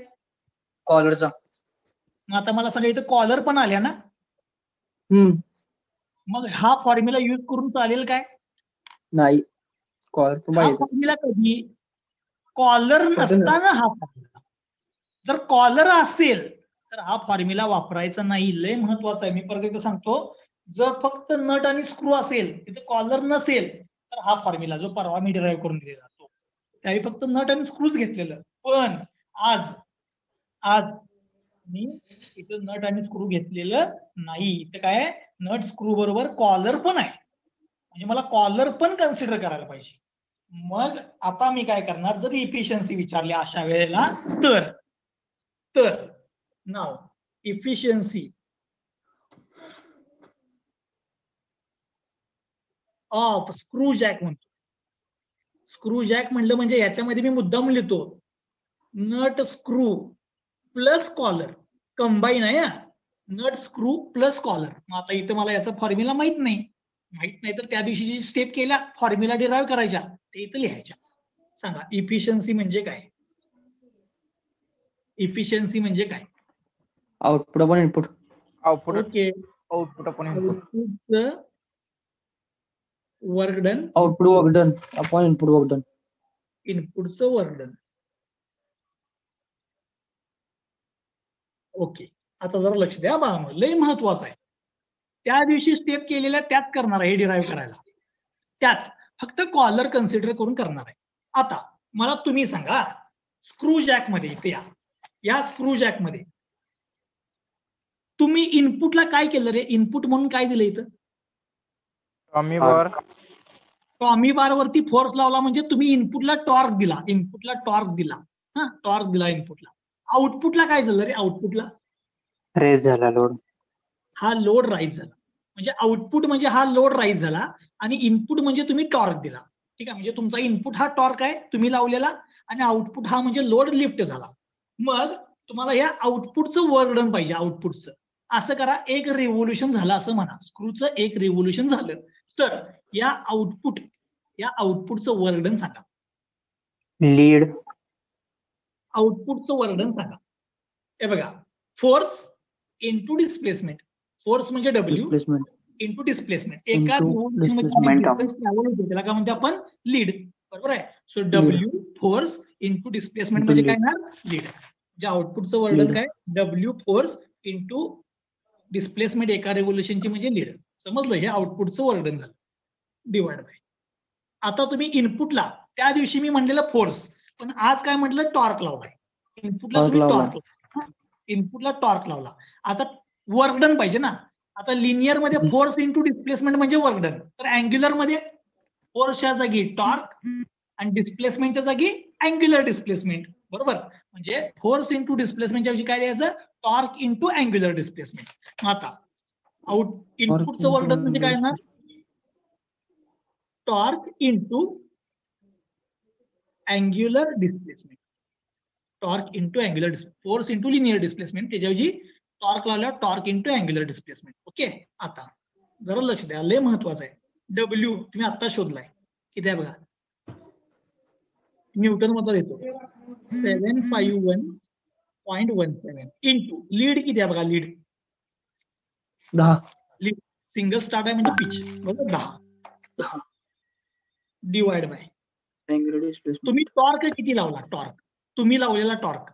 कॉलरचा. मग आता मला सांगा, इथं कॉलर पण आल्या ना. मग हा फॉर्म्युला युज करून चालेल काय? नाही. कॉलर तर हा पाहिजे. फॉर्म्युला कधी? कॉलर नसताना हा फॉर्म्युला. जर कॉलर असेल तर हा फॉर्म्युला वापरायचा नाही. लय महत्वाचा आहे. मी परत एकदा सांगतो, जर फक्त नट आणि स्क्रू असेल, तिथे कॉलर नसेल, तर हा फॉर्म्युला जो परवा मी डिराईव्ह करून दिलेला तो त्यावेळी फक्त नट आणि स्क्रूच घेतलेलं. पण आज मी इथं नट आणि स्क्रू घेतलेलं नाही. इथं काय आहे? नट स्क्रू बरोबर कॉलर पण आहे. म्हणजे मला कॉलर पण कन्सिडर करायला पाहिजे. मग आता मी काय करणार, जर इफिशियन्सी विचारली अशा वेळेला तर नाव इफिशियन्सी ऑफ स्क्रू जॅक म्हणतो. स्क्रू जॅक म्हणलं म्हणजे याच्यामध्ये मी मुद्दाम लिहितो nut screw plus collar combine आहे. Nut screw plus collar. मग आता इथं मला याचा फॉर्म्युला माहित नाही तर त्या दिवशी जी स्टेप केल्या फॉर्म्युला डिराईव्ह करायच्या ते इथं लिहायच्या. सांगा इफिशियन्सी म्हणजे काय? इफिशियन्सी म्हणजे काय? Output upon input. Output okay. Output upon input. आउटपुटचं work done. Output work done upon input work done. इनपुटचं वर्क डन. ओके, आता जरा लक्ष द्या बा, लय महत्वाचं आहे. त्या दिवशी स्टेप केलेल्या त्याच करणार आहे, हे डिराईव्ह करायला त्याच, फक्त कॉलर कन्सिडर करून करणार आहे. आता मला तुम्ही सांगा, स्क्रू जॅक मध्ये इथे या स्क्रू जॅक मध्ये तुम्ही इनपुटला काय केलं रे? इनपुट म्हणून काय दिलं इथं? टॉमी बार. टॉमी बार वरती फोर्स लावला म्हणजे तुम्ही इनपुटला टॉर्क दिला, हा टॉर्क दिला इनपुटला. आउटपुटला काय झालं रे? आउटपुटला रेज झाला लोड. हा लोड राईज झाला. म्हणजे आउटपुट म्हणजे हा लोड राईज झाला आणि इनपुट म्हणजे तुम्ही टॉर्क दिला. ठीक आहे, म्हणजे तुमचा इनपुट हा टॉर्क आहे तुम्ही लावलेला आणि आउटपुट हा म्हणजे लोड लिफ्ट झाला. मग तुम्हाला या आउटपुटचं वर्क डन पाहिजे, आउटपुटचं. असं करा, एक रिव्होल्युशन झालं असं म्हणा, स्क्रूचं एक रिव्होल्युशन झालं तर या आउटपुटचं वर्क डन सांगा. लीड. आउटपुटचं वर्क डन सांगा. हे बघा, फोर्स इंटू डिस्प्लेसमेंट. फोर्स म्हणजे डब्ल्यू डिस्प्लेसमेंट इंटू डिस्प्लेसमेंट. एका Into रिव्होल्युशनमध्ये momentum. distance travel होते, त्याला काय म्हणतो आपण? लीड. बरोबर आहे. So W force into displacement म्हणजे काय ना? लीड. म्हणजे आउटपुटचं वर्डन Lead. काय? डब्ल्यू फोर्स इंटू डिस्प्लेसमेंट एका रिव्होल्युशनची म्हणजे लीड. समजलं? हे आउटपुटचं वर्डन झालं, डिवाइड बाय. आता तुम्ही इनपुटला त्या दिवशी मी म्हणलेलं फोर्स, पण आज काय म्हटलं? टॉर्क लावलाय. इनपुटला Torque तुम्ही लावला. टॉर्क, इनपुटला टॉर्क लावला. आता वर्क डन पाहिजे ना. आता लिनियर मध्ये फोर्स इंटू डिस्प्लेसमेंट म्हणजे वर्क डन, तर अँग्युलर मध्ये फोर्सच्या जागी टॉर्क आणि डिस्प्लेसमेंटच्या जागी अँग्युलर डिस्प्लेसमेंट. बरोबर? म्हणजे फोर्स इंटू डिस्प्लेसमेंटच्या ऐवजी काय द्यायचं? Torque into angular displacement. आता इनपुटचं वर्क डन म्हणजे काय ना? Torque into angular displacement. Torque into angular force into linear displacement, त्याच्याऐवजी टॉर्क लावल्यावर torque into angular displacement. Okay, आता जरा लक्ष द्या, लय महत्वाचं आहे. डब्ल्यू तुम्ही आता शोधलाय, किती आहे बघा, न्यूटन मध्ये येतो 751.17 इंटू लीड किती आहे बघा, लीड 10. सिंगल स्टार्ट आहे म्हणजे पिच, बरोबर? 10 डिवाइड बाय अँग्युलर डिस्प्लेसमेंट. तुम्ही टॉर्क किती लावला? टॉर्क तुम्ही लावलेला टॉर्क,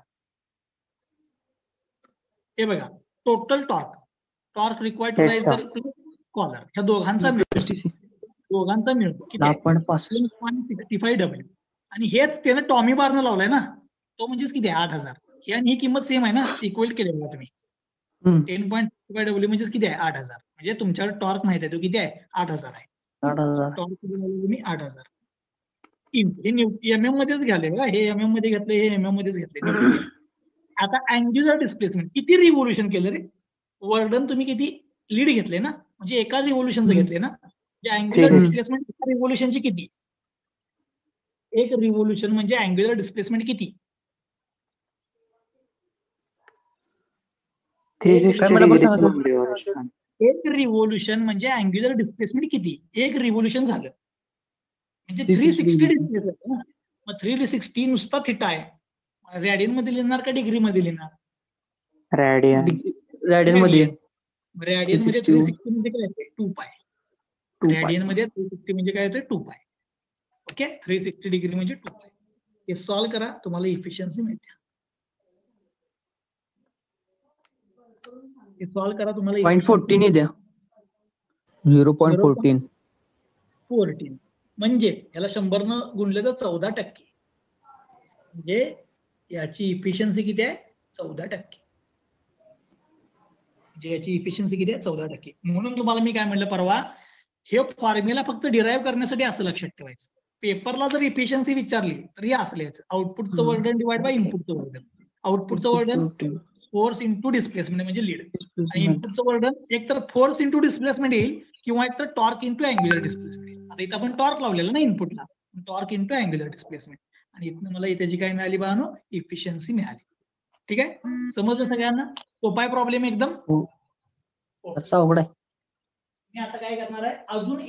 हे बघा, total torque required to raise the collar, ह्या दोघांचा मिळतो किती? 10.65 डब्ल्यू. आणि हेच त्यानं टॉमी बारनं लावलाय ना, तो म्हणजेच किती आहे? 8,000. ही आणि ही किंमत सेम आहे ना, इक्वल केलेलं तुम्ही. 10.65 डब्ल्यू म्हणजेच किती आहे? 8,000. म्हणजे तुमच्याकडे टॉर्क माहित आहे, तो किती आहे? 8,000 आहे. 8,000. टॉर्क किती लावलं तुम्ही? 8,000. हे MM मध्येच घ्याले बघा, हे MM मध्ये घेतले, हे MM मध्येच घेतले. आता अँग्युलर डिस्प्लेसमेंट किती रिव्होल्युशन केलं रे? वर्डन तुम्ही किती लीड घेतले ना, म्हणजे एका रिव्होल्युशनचं घेतले ना. म्हणजे अँग्युलर डिस्प्लेसमेंट एका रिव्होल्युशनची किती? एक रिव्होल्युशन म्हणजे अँग्युलर डिस्प्लेसमेंट किती? 360 डिग्री. एक रिव्होल्युशन म्हणजे अँग्युलर डिस्प्लेसमेंट किती? एक रिव्होल्युशन झालं म्हणजे 360 डिस्प्लेसमेंट ना. मग 360 नुसता थिटा आहे, रॅडियन मध्ये लिहिणार का डिग्री मध्ये लिहिणार? रॅडियन मध्ये. रॅडियन मध्ये 360 म्हणजे काय येते? 2 पाय. 2 रॅडियन मध्ये 360 म्हणजे काय येते? 2 पाय. ओके, 360 डिग्री म्हणजे 2 पाय. हे सॉल्व्ह करा, तुम्हाला इफिशियन्सी मिळते. हे सॉल्व्ह करा, तुम्हाला 0.14 द्या. 0.14 14 म्हणजे याला 100 न गुणलं तर 14%. म्हणजे याची इफिशियन्सी किती आहे? 14%. म्हणजे याची इफिशियन्सी किती आहे? 14%. म्हणून तुम्हाला मी काय म्हणलं परवा, हे फॉर्म्युला फक्त डिराईव्ह करण्यासाठी असं लक्षात ठेवायचं. पेपरला जर इफिशियन्सी विचारली तर हे असं लिहायचं, आउटपुटचं वर्डन डिवाइड बाय इनपुटचं वर्डन. आउटपुटचं वर्डन फोर्स इंटू डिस्प्लेसमेंट म्हणजे लीड, आणि इनपुटचं वर्डन एक तर फोर्स इंटू डिस्प्लेसमेंट येईल किंवा एक तर टॉर्क इंटू अँग्युलर डिस्प्लेसमेंट. आता इथं आपण टॉर्क लावलेलं ना इनपुटला, टॉर्क इंटू अँग्युलर डिस्प्लेसमेंट, आणि इथनं मला त्याची काय मिळाली बाळांनो? इफिशियन्सी मिळाली. ठीक आहे, समजलं सगळ्यांना? सोपा आहे प्रॉब्लेम एकदम. असा अवघड आहे. मी आता काय करणार आहे, अजून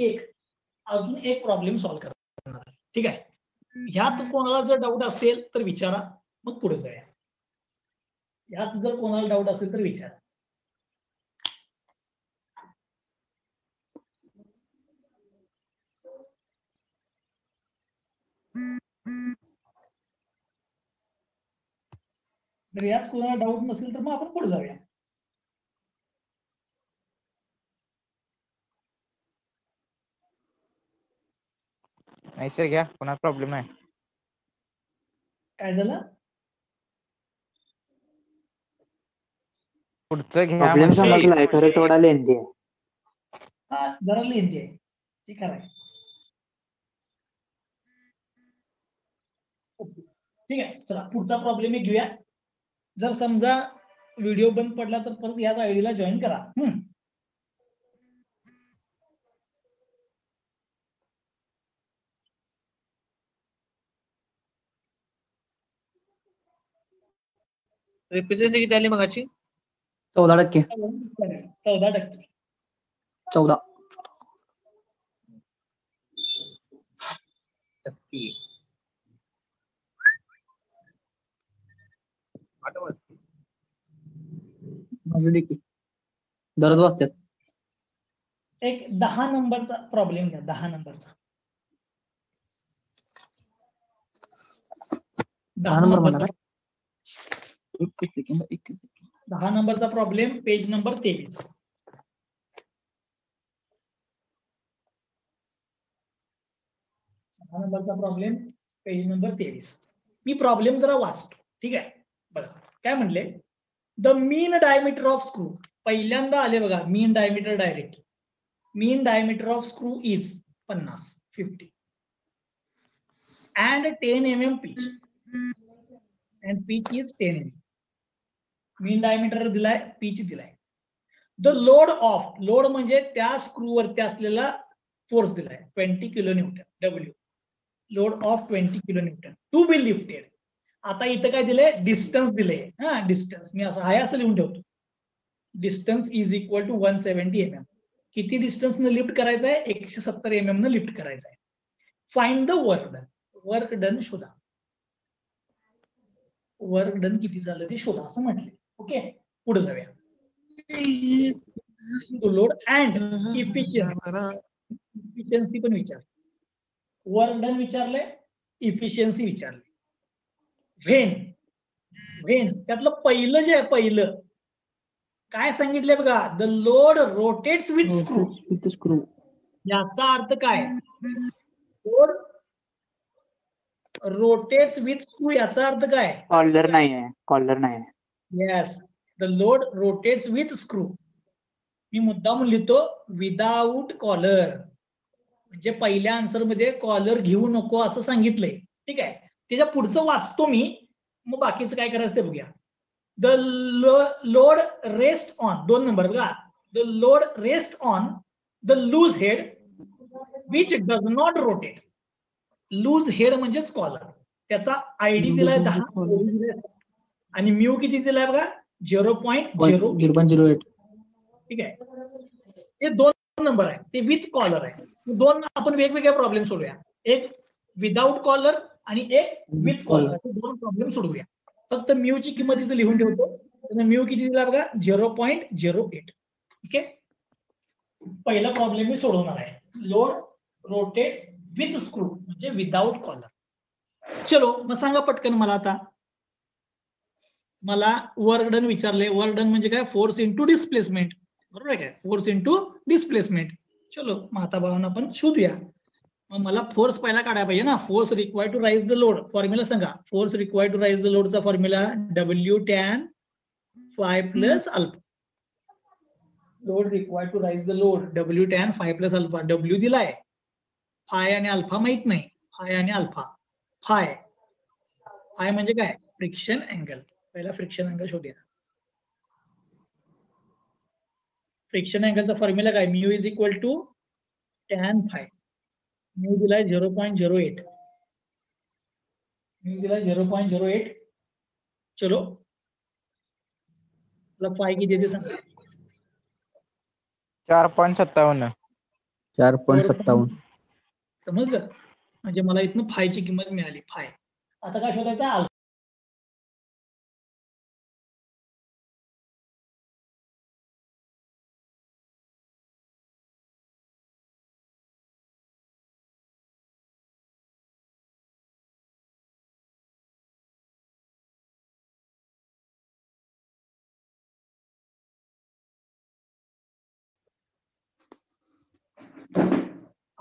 एक प्रॉब्लेम सॉल्व्ह करणार आहे. ठीक आहे, ह्यात कोणाला जर डाऊट असेल तर विचारा, मग पुढे जाऊया. यात जर कोणाला डाऊट असेल तर विचारा. जर यात कोणाला डाऊट नसेल तर मग आपण पुढे जाऊया. नाही सर घ्या, कोणा प्रॉब्लेम नाही. काय झालं? पुढचं घ्या प्रॉब्लेम म्हणलं. समजलाय खरं थोडा लेंदी आहे. हा जरा लेंदी आहे, ठीक आहे. ओके, ठीक आहे. चला पुढचा प्रॉब्लेम एक घेऊया. जर समजा व्हिडिओ बंद पडला तर परत याच आयडीला जॉईन करा. एफिशियन्सी किती आली मगाची? 14%. 14%. 14. टक्के. आठवत. माझं देखील दररोज वाचतात. एक 10 नंबरचा प्रॉब्लेम घ्या. 10 नंबरचा. 10 नंबर नंबरचा म्हणा. 10 नंबरचा प्रॉब्लेम पेज नंबर 23. 10 नंबरचा प्रॉब्लेम पेज नंबर 23. मी प्रॉब्लेम जरा वाचतो, ठीक आहे. बघा काय म्हणले, the mean diameter of screw. पहिल्यांदा आले बघा mean diameter direct. Mean diameter of screw is 50 and 10 mm pitch and pitch is 10 mm. Mean diameter दिलाय, पिच दिलाय. द लोड ऑफ, लोड म्हणजे त्या स्क्रू वरती असलेला फोर्स दिलाय 20 kilo newton. W, load of 20 kilo newton to be lifted. आता इथं काय दिलंय, डिस्टन्स दिले. हा डिस्टन्स मी असं आहे असं लिहून ठेवतो. Distance is equal to 170 mm. किती डिस्टन्स न लिफ्ट करायचं आहे, 170 mm न लिफ्ट करायचं आहे. Find the work done. Work done शोधा. वर्क डन किती झालं ते शोधा असं म्हटले. ओके, पुढे जाऊया. लोड अँड इफिशियन्सी पण विचार. वर्क डन विचारले, इफिशियन्सी विचारले. व्हेन त्यातलं पहिलं जे आहे, पहिलं काय सांगितलंय बघा, the load rotates with screw. याचा अर्थ काय, लोड रोटेट्स विथ स्क्रू याचा अर्थ काय, कॉलर नाही आहे, कॉलर नाही आहे. Yes, the load rotates with screw. मी मुद्दाम लिहितो विदाउट कॉलर, म्हणजे पहिल्या आन्सर मध्ये कॉलर घेऊ नको असं सांगितलंय. ठीक आहे, त्याच्या पुढचं वाचतो मी, मग बाकीचं काय करायचं ते बघूया. The load rest on, 2 number बघा, the load rest on the loose head which does not rotate. Loose head म्हणजे कॉलर, त्याचा आयडी दिलाय 10 आणि म्यू किती दिलाय बघा 0.08. ठीक आहे, हे 2 नंबर आहे, ते विथ कॉलर आहे. 2 आपण वेगवेगळे प्रॉब्लेम सोडूया, एक विदाउट कॉलर आणि एक विथ कॉलर, असे 2 प्रॉब्लेम सोडूया. फक्त म्यू ची किंमत इथे लिहून ठेवतो. म्यू किती दिला बघा 0.08. ओके, पहिला प्रॉब्लेम मी सोडवणार आहे. लोड रोटेट विथ स्क्रू म्हणजे विदाउट कॉलर. चलो मग सांगा पटकन मला. आता मला वर्क डन विचारले. वर्क डन म्हणजे काय, फोर्स इंटू डिस्प्लेसमेंट. बरोबर आहे काय, फोर्स इंटू डिस्प्लेसमेंट. चलो मग आता बघून आपण शोधूया. मग मला फोर्स पहिला काढायला पाहिजे ना. Force required to raise the load, formula सांगा. Force required to raise the लोडचा formula W tan phi plus alpha. Load required to raise the load W tan phi plus alpha. W दिलाय, phi आणि alpha माहित नाही. Phi आणि alpha. Phi म्हणजे काय, friction angle. पहिला फ्रिक्शन अँगल शोधूया. फ्रिक्शन अँगलचा फॉर्म्युला काय, mu is equal to tan phi. Mu दिलाय 0.08. म्यू दिलाय 0.08. चलो फाय किती येते सांगा. 4.57. 4.57. समजलं, म्हणजे मला इथनं फायची किंमत मिळाली. फाय. आता काय शोधायचं,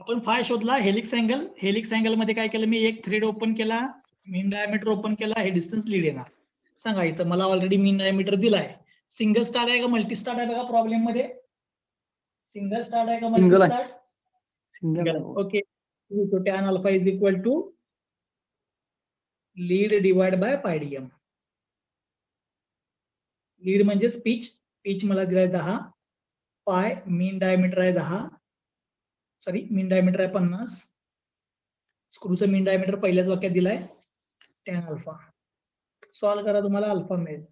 आपण फाय शोधला, हेलिक्स अँगल मध्ये काय केलं मी, एक थ्रेड ओपन केला, मीन डायमीटर ओपन केला, हे डिस्टन्स लीड येणार. सांगा इथं मला ऑलरेडी मीन डायमीटर दिलाय. सिंगल स्टार्ट आहे का मल्टी स्टार्ट आहे बघा प्रॉब्लेम मध्ये, सिंगल स्टार्ट आहे का मल्टी Single आहे. Start? Single okay. So tan alpha is equal to lead divided by pi dm. Lead म्हणजे पिच मला दिलाय 10, पाय मीन डायमीटर आहे 10, सॉरी मीन डायमीटर आहे 50, स्क्रूचं मीन डायमीटर पहिल्याच वाक्यात दिलाय tan अल्फा. सॉल्व्ह करा, तुम्हाला अल्फा मिळेल.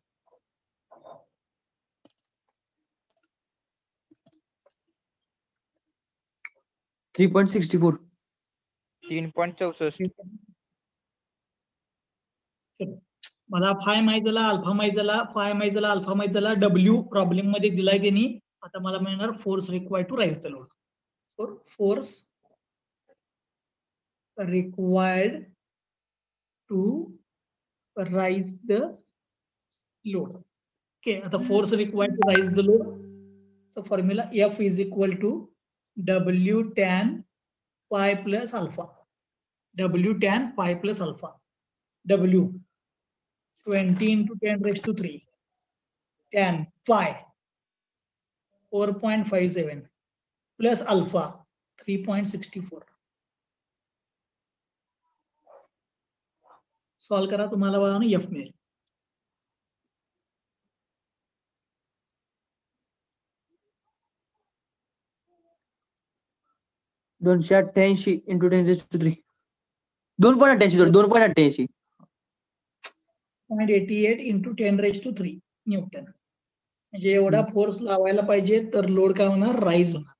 थ्री 3.64. 3.64. मला फाय माहित झाला, अल्फा माहित झाला, फाय माहित झाला, अल्फा माहित झाला, डब्ल्यू प्रॉब्लेम मध्ये दिलाय त्यांनी. आता मला मिळणार force required to raise the load. Force required to raise the load. Okay, आता force required to raise the load चा formula F is equal to W tan pi plus alpha. W tan pi plus alpha. W 20 into 10 raised to 3 tan phi 4.57 plus alpha 3.64. Solve करा, तुम्हाला बघा ना F मिळेल. दोनशे 288 into 10⁻³ 2.88 2.88. 0.88 into 10 raised to 3 Newton. म्हणजे एवढा force लावायला पाहिजे तर लोड काय होणार, राईज होणार.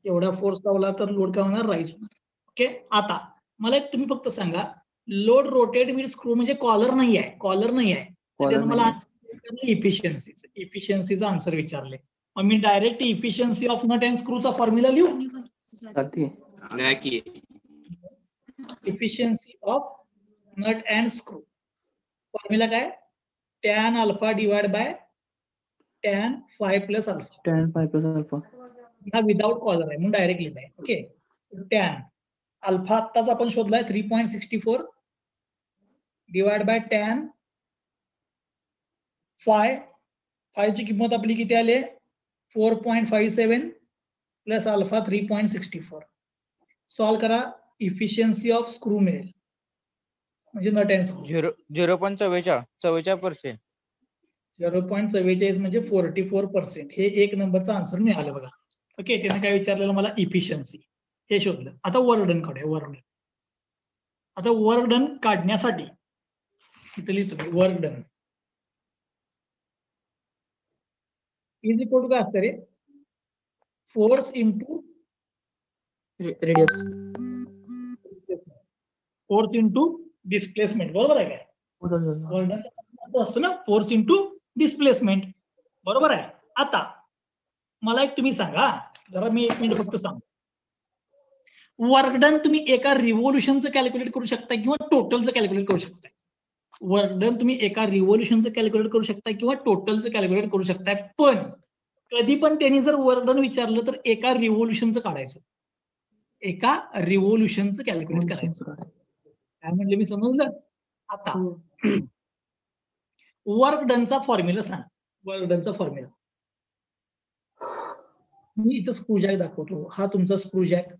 एवढा फोर्स लावला तर लोड काय होणार, राईज होणार. ओके, आता मला एक तुम्ही फक्त सांगा, लोड रोटेट विथ स्क्रू म्हणजे कॉलर नाही आहे, त्यानं मला इफिशियन्सीचा आन्सर विचारले. मग मी direct efficiency of nut and स्क्रूचा फॉर्म्युला लिहू. Efficiency of nut and screw formula काय, tan alpha divide by tan phi plus alpha. tan phi plus alpha. हा विदाउट कॉलर आहे म्हणून डायरेक्ट लिहिलाय. ओके, tan अल्फा आत्ताच आपण शोधलाय 3.64 डिवाइड बाय tan phi ची किंमत आपली किती आली, 4.57 प्लस अल्फा 3.64. सॉल्व करा, इफिशियन्सी ऑफ स्क्रू मिळेल म्हणजे नट अँड स्क्रू 0.44%. 0.44 म्हणजे 44%. हे एक नंबरचा आन्सर मिळालं बघा. ओके, त्याने काय विचारलेलं मला, इफिशियन्सी हे शोधलं. आता वर्क डन काढूया. वर्क डन, आता वर्क डन काढण्यासाठी इथे लिहितो मी, work done is equal to काय असतं रे, force into radius. Force into displacement. बरोबर आहे काय, वर्क डन असतो ना, फोर्स इंटू डिस्प्लेसमेंट. बरोबर आहे. आता मला एक तुम्ही सांगा, जरा मी 1 मिनिट फक्त सांगतो. वर्क डन तुम्ही एका रिव्होल्यूशनचं कॅल्क्युलेट करू शकता किंवा टोटलचं कॅल्क्युलेट करू शकता. वर्क डन तुम्ही एका रिव्होल्यूशनचं कॅल्क्युलेट करू शकता किंवा टोटलचं कॅल्क्युलेट करू शकताय. पण कधी पण त्यांनी जर वर्क डन विचारलं तर एका रिव्होल्यूशनचं काढायचं, एका रिव्होल्यूशनचं कॅल्क्युलेट करायचं. काय म्हणले मी, समजलं? आता वर्क डनचा फॉर्म्युला सांग. वर्क डनचा फॉर्म्युला मी इथं स्क्रू जॅक दाखवतो. हा तुमचा स्क्रू जॅक,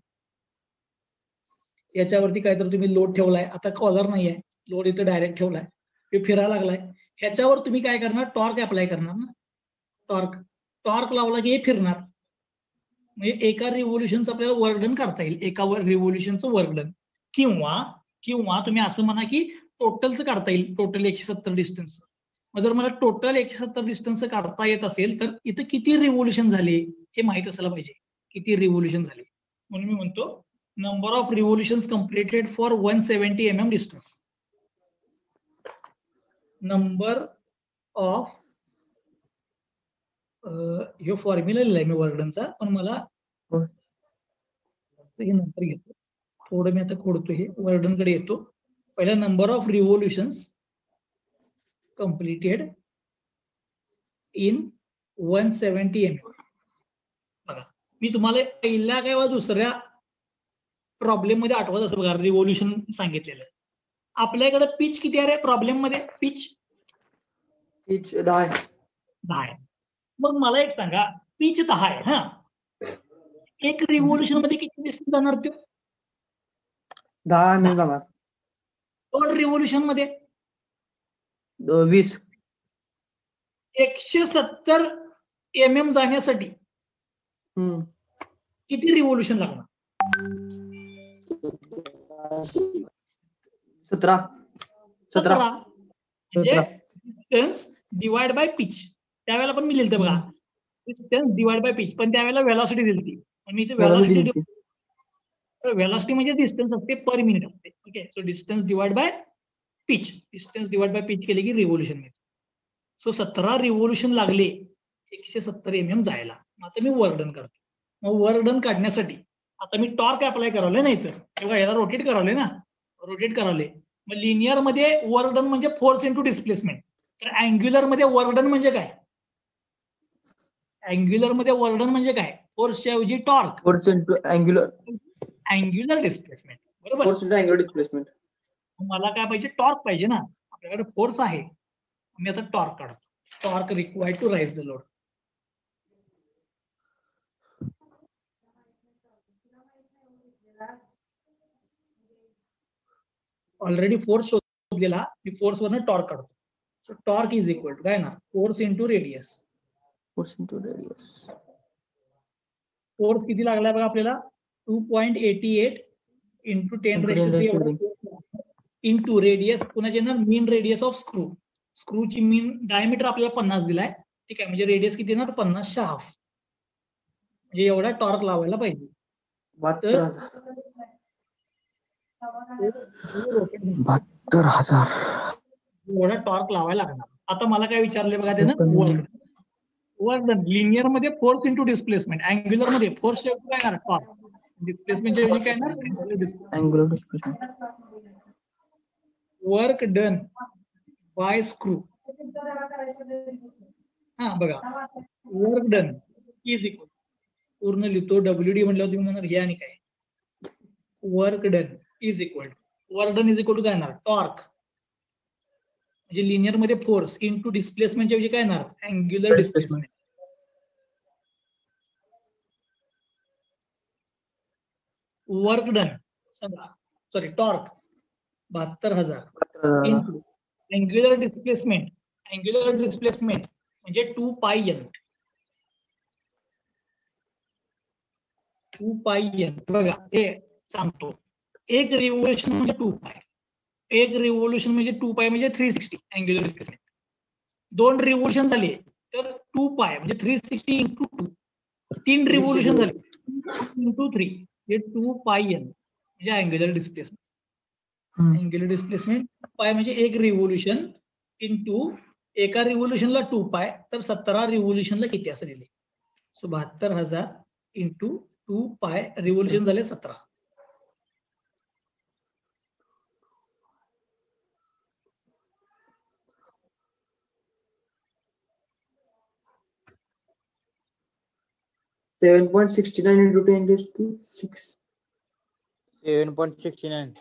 याच्यावरती काहीतरी तुम्ही लोड ठेवलाय. आता कॉलर नाही आहे, लोड इथं डायरेक्ट ठेवलाय, हे फिरायला लागलाय. ह्याच्यावर तुम्ही काय करणार, टॉर्क अप्लाय करणार ना. टॉर्क लावला की हे फिरणार. म्हणजे एका रिव्होल्यूशनचं आपल्याला वर्क डन काढता येईल, एका रिव्होल्यूशनचं वर्क डन. किंवा तुम्ही असं म्हणा की टोटलचं काढता येईल, टोटल 170 डिस्टन्स. मग जर मला टोटल 170 डिस्टन्स काढता येत असेल तर इथं किती रिव्होल्यूशन झाले हे माहित असायला पाहिजे, किती रिव्होल्यूशन झाले. म्हणून मी म्हणतो number of revolutions completed for 170 mm distance. Number of हे फॉर्म्युला लिहिलाय मी वर्कडनचा, पण मला हे नंतर घेतो. थोडं मी आता खोडतो, हे वर्डनकडे येतो. पहिला number of revolutions completed in 170 mm. बघा, मी तुम्हाला पहिल्या किंवा दुसऱ्या प्रॉब्लेम मध्ये आठवत असं बघा रिव्होल्यूशन सांगितलेलं. आपल्याकडे पिच किती आहे रे प्रॉब्लेम मध्ये पिच पिच 10 आहे. 10 आहे. मग मला एक सांगा पिच 10 आहे हा एक रिव्होल्यूशन मध्ये किती डिस्टन्स जाणार तो 10 mm जाणार. दोन रिव्होल्यूशन मध्ये 20 170 mm जाण्यासाठी हम्म. किती रिव्होल्यूशन लागणार 17 म्हणजे डिस्टन्स डिवाइड बाय पिच. त्यावेळेला पण मी लिहिलं बघा डिस्टन्स डिवाइड बाय पिच पण त्यावेळेला व्हेलॉसिटी दिली आणि इथे व्हेलॉसिटी म्हणजे डिस्टन्स असते पर मिनिट असते. Okay so distance divide by pitch distance divide by pitch केले की रिव्होल्यूशन मिळते. सो 17 रिव्होल्यूशन लागले 170 mm जायला. आता मी वर्क डन करतो. मग वर्क डन काढण्यासाठी आता मी टॉर्क अप्लाय करावले नाही तर तेव्हा याला रोटेट करावले ना रोटेट करावले. मग लिनियर मध्ये वर्क डन म्हणजे फोर्स इंटू डिस्प्लेसमेंट. तर अँग्युलर मध्ये वर्क डन म्हणजे काय अँग्युलर मध्ये वर्क डन म्हणजे काय फोर्सच्या ऐवजी torque force into angular angular displacement बरोबर. Force into angular displacement. मला काय पाहिजे टॉर्क पाहिजे ना आपल्याकडे फोर्स आहे. मी आता टॉर्क काढतो. Torque required to raise the load. Already force शोधलेला मी फोर्स वरनं टॉर्क काढतो. So torque is equal to काय ना force into radius. Force into radius. Force किती लागलाय बघा आपल्याला 2.88 इंटू 10⁻³ इंटू रेडियस पुन्हा येणार मीन रेडियस ऑफ स्क्रू. स्क्रूची मीन डायमीटर आपल्याला 50 दिलाय. ठीक आहे म्हणजे रेडियस किती येणार 50च्या हाफ म्हणजे एवढा टॉर्क लावायला पाहिजे. 72,000 एवढा टॉर्क लावायला लागणार. आता मला काय विचारले बघा त्यानं वर्क डन लिनियर मध्ये फोर्स इंटू डिस्प्लेसमेंट अँग्युलर मध्ये फोर्स काय येणार टॉर्क डिस्प्लेसमेंटच्या ऐवजी काय येणार angular displacement. Work done by screw. हा बघा वर्क डन इज इक्वल पूर्ण लिहितो WD म्हटलं तुम्ही म्हणणार हे आणि काय work done is equal to काय येणार टॉर्क म्हणजे लिनियर मध्ये फोर्स इंटू डिस्प्लेसमेंटच्या ऐवजी काय येणार angular displacement. Work done sorry torque 72,000 into angular displacement म्हणजे 2πn. 2πn बघा हे सांगतो एक रिव्होल्यूशन म्हणजे 2π एक रिव्होल्यूशन म्हणजे 2π म्हणजे 360 अँग्युलर डिस्प्लेसमेंट. दोन रिव्होल्यूशन झाले तर 2π म्हणजे 360 इंटू 2. 3 रिव्होल्यूशन झाले इंटू 3 हे 2πn म्हणजे अँग्युलर डिस्प्लेसमेंट. अँग्युलर डिस्प्लेसमेंट पाय म्हणजे एक रिव्होल्यूशन इंटू एका रिव्होल्यूशनला 2π तर 17 रिव्होल्यूशनला किती असं दिले. सो 72,000 इंटू 2π रिव्होल्यूशन झाले 17. $7.69 into 10⁻⁶. 7.69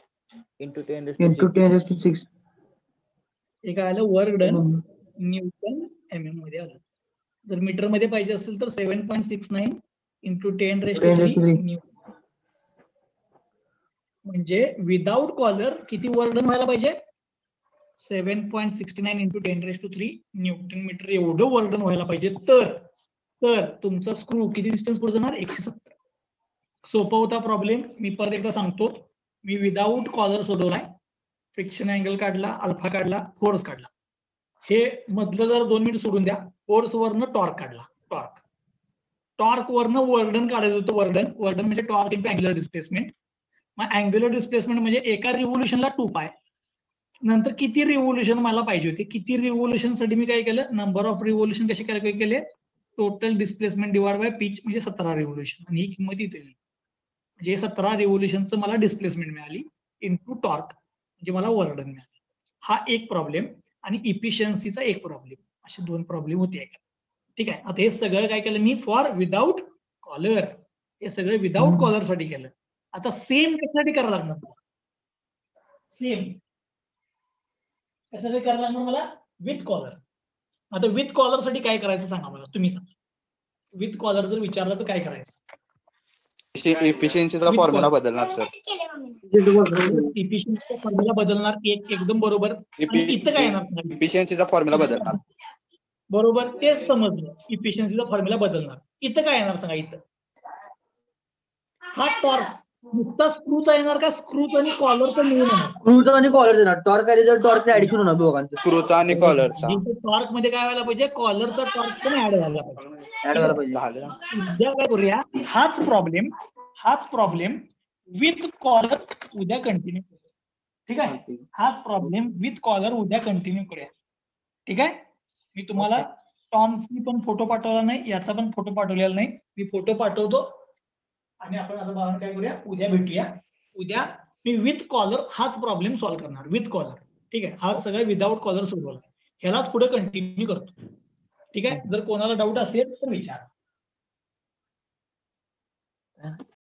into 10⁻⁶. into 10⁻⁶. एक आलं वर्क डन न्यूटन mm मध्ये आलं. जर मीटर मध्ये पाहिजे असेल तर 7.69 इंटू 10⁻³ म्हणजे विदाउट कॉलर किती वर्क डन व्हायला पाहिजे 7.69 इंटू 10⁻³ न्यूटन मीटर एवढं वर्क डन व्हायला पाहिजे. तर तुमचा स्क्रू किती डिस्टन्स पुढे जाणार 170. सोपा होता प्रॉब्लेम. मी परत एकदा सांगतो मी विदाउट कॉलर सोडवलाय. फ्रिक्शन अँगल काढला अल्फा काढला फोर्स काढला. हे मधलं जर 2 मिनिट सोडून द्या फोर्स वरनं टॉर्क काढला टॉर्क वरनं वर्कडन काढायचं होतं. वर्कडन म्हणजे टॉर्क इंटू अँग्युलर डिस्प्लेसमेंट. मग अँग्युलर डिस्प्लेसमेंट म्हणजे एका रिव्होल्यूशनला 2π नंतर किती रिव्होल्यूशन मला पाहिजे होते. किती रिव्होल्यूशन साठी मी काय केलं नंबर ऑफ रिव्होल्यूशन कसे कॅल्क्युलेट केले total displacement divide by pitch म्हणजे 17 रिव्होल्यूशन आणि ही किंमत इथे म्हणजे 17 रिव्होल्यूशनचं मला डिस्प्लेसमेंट मिळाली इंटू टॉर्क म्हणजे मला वर्क डन मिळाले. हा एक प्रॉब्लेम आणि इफिशियन्सीचा एक प्रॉब्लेम असे 2 प्रॉब्लेम होते. ठीक आहे. आता हे सगळं काय केलं मी फॉर विदाउट कॉलर हे सगळं विदाउट कॉलर साठी केलं. आता सेम कशासाठी करायला लागणार सेम कशासाठी करायला लागणार मला विथ कॉलर. आता विथ कॉलर साठी काय करायचं सांगा मला, तुम्ही सांगा. विथ कॉलर जर विचारलं तर काय करायचं? इफिशियन्सीचा With फॉर्म्युला color. बदलणार सर. इफिशियन्सीचा फॉर्म्युला बदलणार एकदम बरोबर. आणि इथं काय येणार? इफिशियन्सीचा फॉर्म्युला बदलणार. बरोबर, तेच समजलं. इफिशियन्सीचा फॉर्म्युला बदलणार. इथं काय येणार सांगा? इथं हा टॉर्क नुसता स्क्रूचा येणार का स्क्रूच आणि कॉलरचा मिळून येणार? स्क्रूचा आणि कॉलर देणार. टॉर्क आणि जर टॉर्क ऍडिशन होणार दोघांचं. स्क्रूचा आणि कॉलरचा टॉर्क मध्ये काय व्हायला पाहिजे? कॉलरचा टॉर्क पण ऍड व्हायला पाहिजे. ऍड व्हायला पाहिजे. झालं. उद्या काय करूया? हाच प्रॉब्लेम विथ कॉलर उद्या कंटिन्यू करूया. ठीक आहे, हाच प्रॉब्लेम विथ कॉलर उद्या कंटिन्यू करूया. ठीक आहे, मी तुम्हाला टॉमची पण फोटो पाठवला नाही, याचा पण फोटो पाठवलेला नाही. मी फोटो पाठवतो आणि आपण आता बाहेर काय करूया? उद्या भेटूया. उद्या मी विथ कॉलर हाच प्रॉब्लेम सॉल्व्ह करणार विथ कॉलर. ठीक आहे, हा सगळं विदाउट कॉलर सोडवला. ह्यालाच पुढे कंटिन्यू करतो. ठीक आहे, जर कोणाला डाऊट असेल तर विचारा.